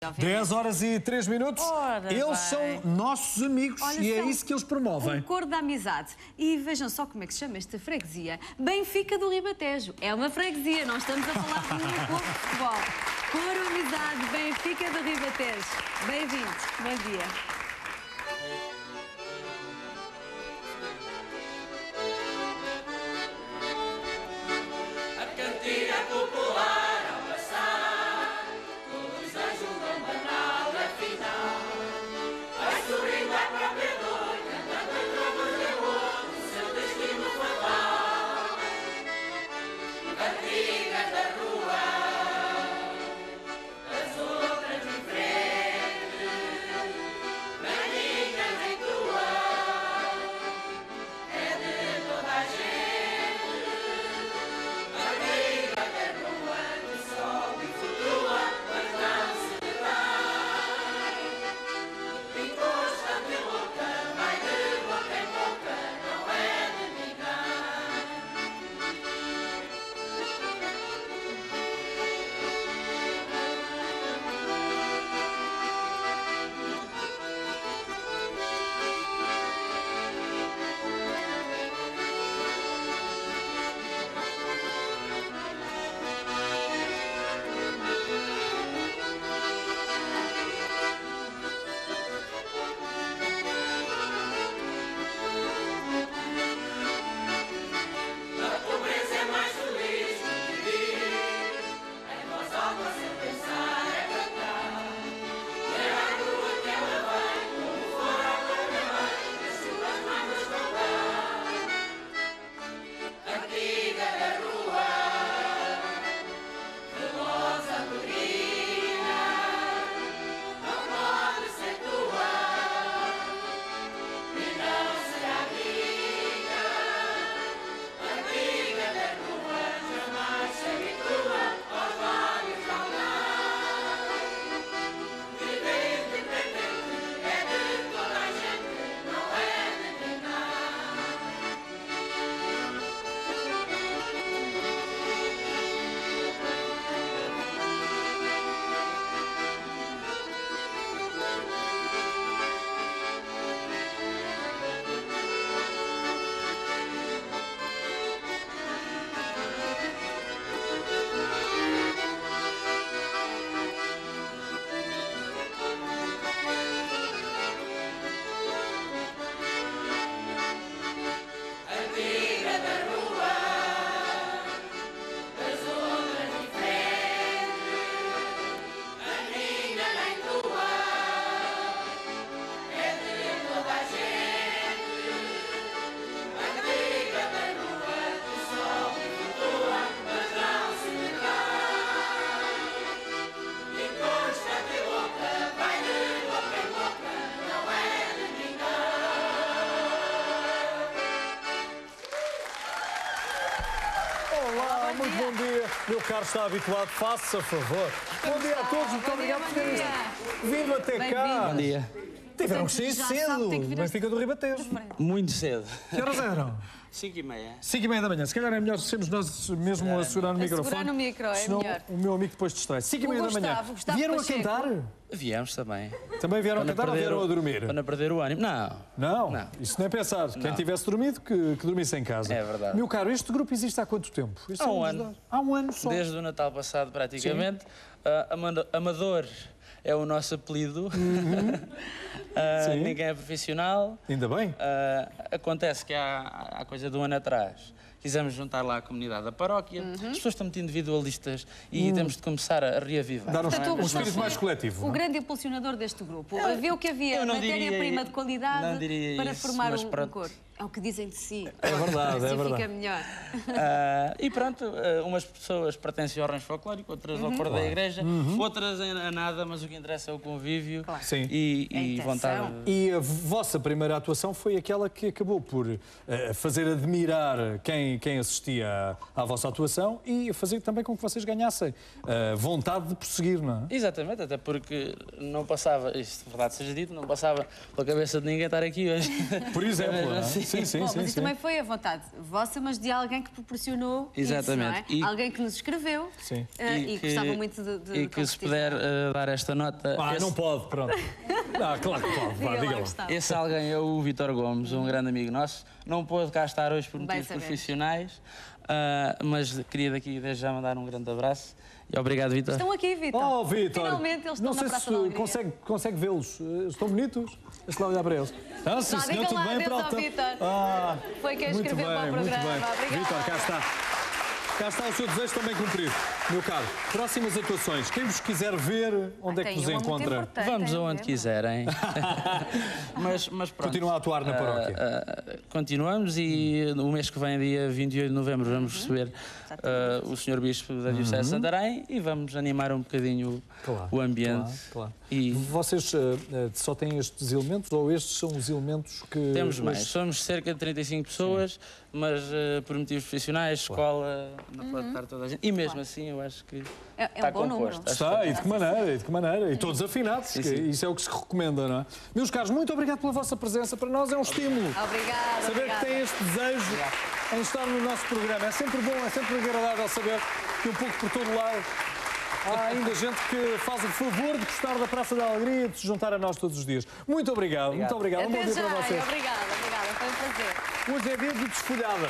obviamente. 10 horas e 3 minutos. Ora Eles bem. são nossos amigos. Olha, e é são isso que eles promovem. Um cor da amizade. E vejam só como é que se chama esta freguesia. Benfica do Ribatejo. É uma freguesia, não estamos a falar de um clube de futebol. Cor amizade, Benfica do Ribatejo. Bem-vindos. Bom dia. Olá, muito bom dia. Meu caro está habituado, faça favor. Bom dia a todos, muito obrigado por terem vindo até cá. Bom dia. Tiveram que sair Já cedo, sabe, tem que vir Benfica do Ribatejo. Muito cedo. Que horas eram? 5h30. 5h30 da manhã. Se calhar é melhor sermos nós mesmo a segurar no microfone. Segurar no micro, é senão melhor. O meu amigo depois distrai. 5h30 da manhã. Gustavo Vieram a Pacheco. cantar? Viemos também. Também vieram a cantar ou vieram a dormir? Para não perder o ânimo. Não. Não, isso não é pensar. Quem tivesse dormido, que dormisse em casa. É verdade. Meu caro, este grupo existe há quanto tempo? Este Há é um dos ano. dados. Há um ano só. Desde o Natal passado, praticamente. Amador é o nosso apelido. Sim. Ninguém é profissional. Ainda bem. Acontece que há coisa de um ano atrás quisemos juntar lá a comunidade da paróquia. As pessoas estão muito individualistas e temos de começar a reavivar. Dar Portanto, um espírito mais coletivo. O não é? grande impulsionador deste grupo. Viu que havia eu não diria- matéria-prima de não qualidade diria para isso, formar mas um pronto. coro. É o que dizem de si. É verdade, assim é verdade. fica melhor. E pronto, umas pessoas pertencem ao rancho folclórico, outras ao coro da igreja, outras a nada, mas o que interessa é o convívio Claro. Sim. A e intenção. vontade. E a vossa primeira atuação foi aquela que acabou por fazer admirar quem assistia à vossa atuação e fazer também com que vocês ganhassem vontade de prosseguir, não é? Exatamente, até porque não passava, isto de verdade seja dito, não passava pela cabeça de ninguém estar aqui hoje. Por exemplo, não é? Sim. sim, Bom, sim. mas isso também foi a vontade vossa, mas de alguém que proporcionou Exatamente. isso, não é? Alguém que nos escreveu Sim. e gostava muito de E que se puder dar esta nota... Não pode, pronto. Claro que pode, vá, diga lá. Esse alguém é o Vítor Gomes, um grande amigo nosso. Não pôde cá estar hoje por motivos profissionais, mas queria daqui desde já mandar um grande abraço. E obrigado, Vítor. Estão aqui, Vítor. Oh, Vítor. Finalmente eles estão não na sei Praça da Alegria. se consegue vê-los. Estão bonitos? Deixa lá olhar para eles. Sim, Lá, senhor, diga tudo lá, bem, adeus ao pronto. Vítor. Foi quem Muito escreveu para o bem, muito programa. bem. Obrigada. Vítor, cá está. Cá está o seu desejo também cumprido, meu caro. Próximas atuações. Quem vos quiser ver, onde é que Tem vos uma muito encontra? importante, Vamos é aonde mesmo. quiserem. mas pronto. Continua a atuar na paróquia. Continuamos e no mês que vem, dia 28 de novembro, vamos receber o Sr. Bispo da Diocese de Santarém e vamos animar um bocadinho o ambiente. Claro. E vocês só têm estes elementos ou estes são os elementos que... temos mais. Somos cerca de 35 pessoas, mas por motivos profissionais, escola, não pode estar toda a gente. E mesmo assim, eu acho que está um bom número. composto. Está, e de que maneira, e de que maneira. E todos afinados, que isso é o que se recomenda, não é? Meus caros, muito obrigado pela vossa presença. Para nós é um estímulo. Obrigada. Saber que têm este desejo em estar no nosso programa. É sempre bom, é sempre agradável saber que um pouco por todo lado há ainda gente que faz o favor de gostar da Praça da Alegria e de se juntar a nós todos os dias. Muito obrigado, muito obrigado. Um bom Até dia já. para vocês. Obrigada. Foi um prazer. Hoje é dia de desfolhada.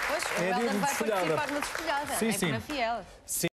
Pois, o dia Helder de vai desfolhada. participar na desfolhada. Sim, é sim. na Fiel. Sim.